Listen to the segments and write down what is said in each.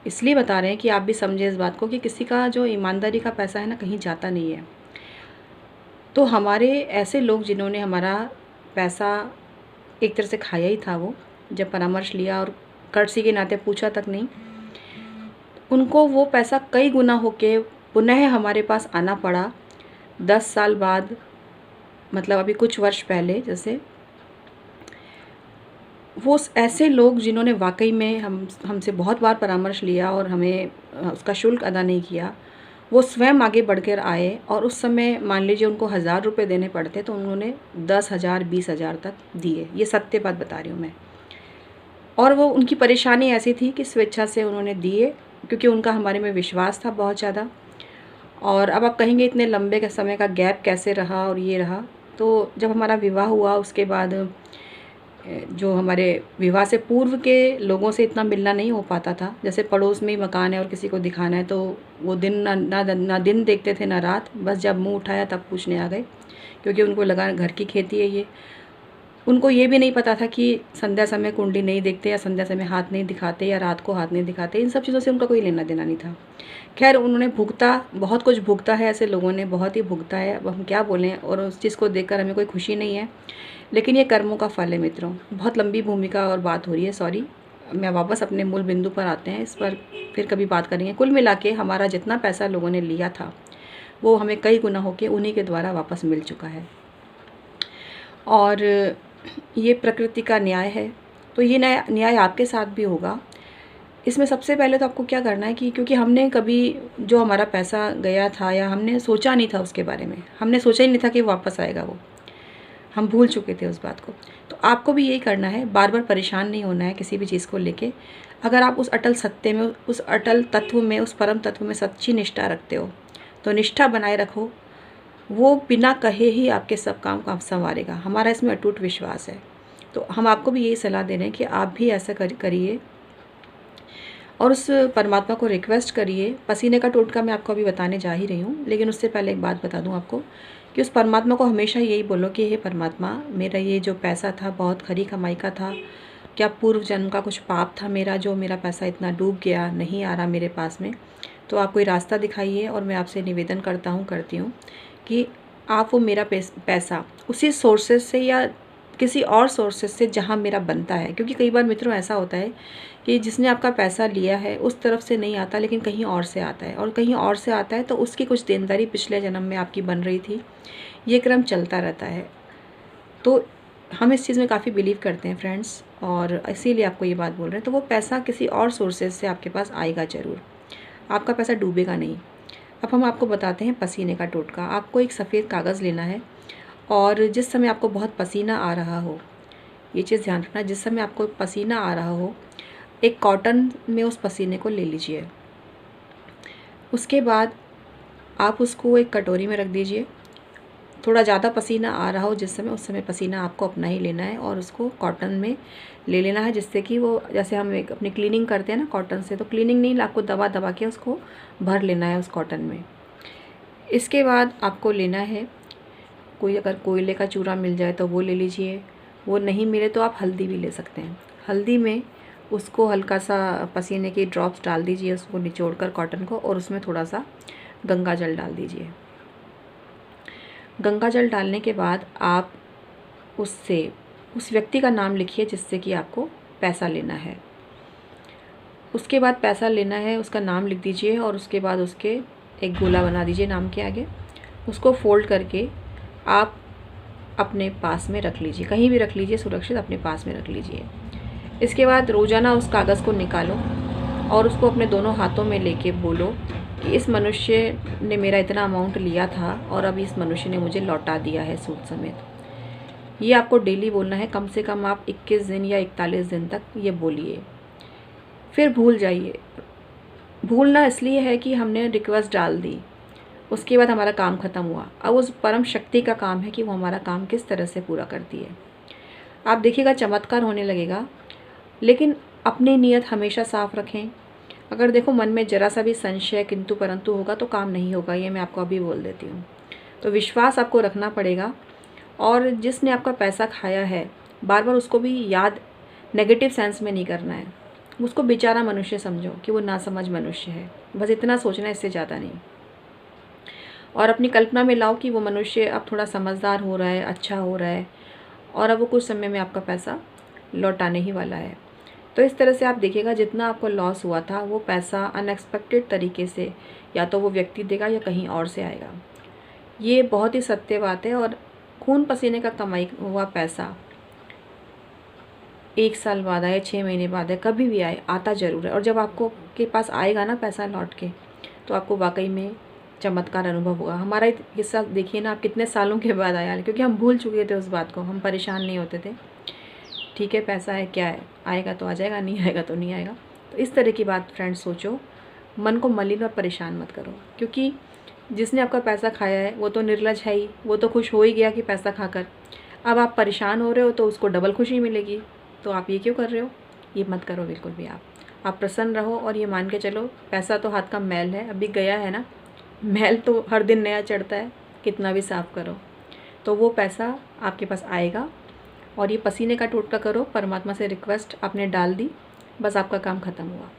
इसलिए बता रहे हैं कि आप भी समझें इस बात को कि किसी का जो ईमानदारी का पैसा है ना, कहीं जाता नहीं है। तो हमारे ऐसे लोग जिन्होंने हमारा पैसा एक तरह से खाया ही था, वो जब परामर्श लिया और कर्टसी के नाते पूछा तक नहीं, उनको वो पैसा कई गुना होके पुनः हमारे पास आना पड़ा 10 साल बाद। मतलब अभी कुछ वर्ष पहले, जैसे वो ऐसे लोग जिन्होंने वाक़ई में हमसे बहुत बार परामर्श लिया और हमें उसका शुल्क अदा नहीं किया, वो स्वयं आगे बढ़कर आए और उस समय मान लीजिए उनको 1000 रुपये देने पड़ते तो उन्होंने 10,000 20,000 तक दिए। ये सत्य बात बता रही हूँ मैं। और वो उनकी परेशानी ऐसी थी कि स्वेच्छा से उन्होंने दिए, क्योंकि उनका हमारे में विश्वास था बहुत ज़्यादा। और अब आप कहेंगे इतने लंबे के समय का गैप कैसे रहा और ये रहा। तो जब हमारा विवाह हुआ उसके बाद जो हमारे विवाह से पूर्व के लोगों से इतना मिलना नहीं हो पाता था। जैसे पड़ोस में ही मकान है और किसी को दिखाना है तो वो दिन ना दिन देखते थे ना रात, बस जब मुंह उठाया तब पूछने आ गए, क्योंकि उनको लगा घर की खेती है ये। उनको ये भी नहीं पता था कि संध्या समय कुंडली नहीं देखते या संध्या समय हाथ नहीं दिखाते या रात को हाथ नहीं दिखाते। इन सब चीज़ों से उनका कोई लेना देना नहीं था। खैर उन्होंने भुगता, बहुत कुछ भुगता है, ऐसे लोगों ने बहुत ही भुगता है। अब हम क्या बोलें, और उस चीज़ को देखकर हमें कोई खुशी नहीं है, लेकिन ये कर्मों का फल है मित्रों। बहुत लंबी भूमिका और बात हो रही है, सॉरी। मैं वापस अपने मूल बिंदु पर आते हैं, इस पर फिर कभी बात करेंगे। कुल मिला के हमारा जितना पैसा लोगों ने लिया था वो हमें कई गुना होकर उन्हीं के द्वारा वापस मिल चुका है। और ये प्रकृति का न्याय है, तो ये न्याय आपके साथ भी होगा। इसमें सबसे पहले तो आपको क्या करना है कि क्योंकि हमने कभी जो हमारा पैसा गया था या हमने सोचा नहीं था उसके बारे में, हमने सोचा ही नहीं था कि वापस आएगा, वो हम भूल चुके थे उस बात को। तो आपको भी यही करना है, बार बार परेशान नहीं होना है किसी भी चीज़ को लेके। अगर आप उस अटल सत्य में, उस अटल तत्व में, उस परम तत्व में सच्ची निष्ठा रखते हो तो निष्ठा बनाए रखो। वो बिना कहे ही आपके सब काम संवारेगा, हमारा इसमें अटूट विश्वास है। तो हम आपको भी यही सलाह दे रहे हैं कि आप भी ऐसा करिए और उस परमात्मा को रिक्वेस्ट करिए। पसीने का टोटका मैं आपको अभी बताने जा ही रही हूँ, लेकिन उससे पहले एक बात बता दूँ आपको कि उस परमात्मा को हमेशा यही बोलो कि हे परमात्मा, मेरा ये जो पैसा था बहुत खरी कमाई का था, क्या पूर्व जन्म का कुछ पाप था मेरा जो मेरा पैसा इतना डूब गया, नहीं आ रहा मेरे पास में। तो आप कोई रास्ता दिखाइए और मैं आपसे निवेदन करती हूँ कि आप वो मेरा पैसा उसी सोर्सेज से या किसी और सोर्सेज से जहाँ मेरा बनता है, क्योंकि कई बार मित्रों ऐसा होता है कि जिसने आपका पैसा लिया है उस तरफ से नहीं आता, लेकिन कहीं और से आता है, और कहीं और से आता है तो उसकी कुछ देनदारी पिछले जन्म में आपकी बन रही थी। ये क्रम चलता रहता है। तो हम इस चीज़ में काफ़ी बिलीव करते हैं फ्रेंड्स, और इसीलिए आपको ये बात बोल रहे हैं। तो वो पैसा किसी और सोर्सेज से आपके पास आएगा ज़रूर, आपका पैसा डूबेगा नहीं। अब हम आपको बताते हैं पसीने का टोटका। आपको एक सफ़ेद कागज़ लेना है और जिस समय आपको बहुत पसीना आ रहा हो, ये चीज़ ध्यान रखना, जिस समय आपको पसीना आ रहा हो एक कॉटन में उस पसीने को ले लीजिए। उसके बाद आप उसको एक कटोरी में रख दीजिए। थोड़ा ज़्यादा पसीना आ रहा हो जिस समय, उस समय पसीना आपको अपना ही लेना है और उसको कॉटन में ले लेना है, जिससे कि वो, जैसे हम एक अपनी क्लीनिंग करते हैं ना कॉटन से, तो क्लीनिंग नहीं, आपको दबा दबा के उसको भर लेना है उस कॉटन में। इसके बाद आपको लेना है, कोई अगर कोयले का चूरा मिल जाए तो वो ले लीजिए, वो नहीं मिले तो आप हल्दी भी ले सकते हैं। हल्दी में उसको हल्का सा पसीने की ड्रॉप्स डाल दीजिए, उसको निचोड़ कर कॉटन को, और उसमें थोड़ा सा गंगा जल डाल दीजिए। गंगा जल डालने के बाद आप उससे उस व्यक्ति का नाम लिखिए जिससे कि आपको पैसा लेना है। उसके बाद पैसा लेना है, उसका नाम लिख दीजिए और उसके बाद उसके एक गोला बना दीजिए नाम के आगे। उसको फोल्ड करके आप अपने पास में रख लीजिए, कहीं भी रख लीजिए, सुरक्षित अपने पास में रख लीजिए। इसके बाद रोज़ाना उस कागज़ को निकालो और उसको अपने दोनों हाथों में लेके बोलो कि इस मनुष्य ने मेरा इतना अमाउंट लिया था और अब इस मनुष्य ने मुझे लौटा दिया है सूद समेत। ये आपको डेली बोलना है, कम से कम आप 21 दिन या 41 दिन तक ये बोलिए, फिर भूल जाइए। भूलना इसलिए है कि हमने रिक्वेस्ट डाल दी, उसके बाद हमारा काम ख़त्म हुआ। अब उस परम शक्ति का काम है कि वो हमारा काम किस तरह से पूरा करती है। आप देखिएगा चमत्कार होने लगेगा, लेकिन अपनी नीयत हमेशा साफ़ रखें। अगर देखो मन में ज़रा सा भी संशय किंतु परंतु होगा तो काम नहीं होगा, ये मैं आपको अभी बोल देती हूँ। तो विश्वास आपको रखना पड़ेगा, और जिसने आपका पैसा खाया है बार बार उसको भी याद नेगेटिव सेंस में नहीं करना है। उसको बेचारा मनुष्य समझो कि वो नासमझ मनुष्य है, बस इतना सोचना, इससे ज़्यादा नहीं। और अपनी कल्पना में लाओ कि वो मनुष्य अब थोड़ा समझदार हो रहा है, अच्छा हो रहा है, और अब वो कुछ समय में आपका पैसा लौटाने ही वाला है। तो इस तरह से आप देखिएगा, जितना आपको लॉस हुआ था वो पैसा अनएक्सपेक्टेड तरीके से या तो वो व्यक्ति देगा या कहीं और से आएगा। ये बहुत ही सत्य बात है। और खून पसीने का कमाई हुआ पैसा 1 साल बाद आए, 6 महीने बाद आए, कभी भी आए, आता ज़रूर है। और जब आपको के पास आएगा ना पैसा लौट के, तो आपको वाकई में चमत्कार अनुभव होगा। हमारा किस्सा देखिए ना, आप कितने सालों के बाद आया, क्योंकि हम भूल चुके थे उस बात को, हम परेशान नहीं होते थे। ठीक है, पैसा है, क्या है, आएगा तो आ जाएगा, नहीं आएगा तो नहीं आएगा। तो इस तरह की बात फ्रेंड्स सोचो, मन को मलिन और परेशान मत करो, क्योंकि जिसने आपका पैसा खाया है वो तो निर्लज है ही, वो तो खुश हो ही गया कि पैसा खाकर। अब आप परेशान हो रहे हो तो उसको डबल खुशी मिलेगी, तो आप ये क्यों कर रहे हो? ये मत करो बिल्कुल भी। आप प्रसन्न रहो और ये मान के चलो, पैसा तो हाथ का मैल है, अभी गया है ना, मैल तो हर दिन नया चढ़ता है, कितना भी साफ़ करो। तो वो पैसा आपके पास आएगा। और ये पसीने का टोटका करो, परमात्मा से रिक्वेस्ट आपने डाल दी, बस आपका काम ख़त्म हुआ।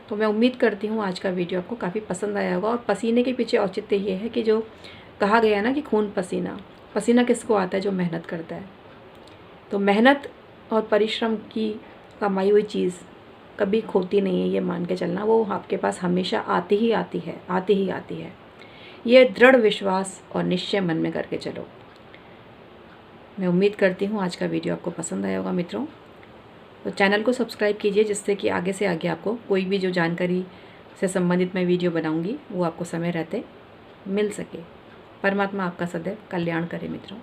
तो मैं उम्मीद करती हूँ आज का वीडियो आपको काफ़ी पसंद आया होगा। और पसीने के पीछे औचित्य ये है कि जो कहा गया है ना कि खून पसीना, पसीना किसको आता है? जो मेहनत करता है। तो मेहनत और परिश्रम की कमाई हुई चीज़ कभी खोती नहीं है, ये मान के चलना, वो आपके पास हमेशा आती ही आती है, आती ही आती है। ये दृढ़ विश्वास और निश्चय मन में करके चलो। मैं उम्मीद करती हूँ आज का वीडियो आपको पसंद आया होगा मित्रों। तो चैनल को सब्सक्राइब कीजिए, जिससे कि आगे से आगे आपको कोई भी जो जानकारी से संबंधित मैं वीडियो बनाऊंगी वो आपको समय रहते मिल सके। परमात्मा आपका सदैव कल्याण करे मित्रों।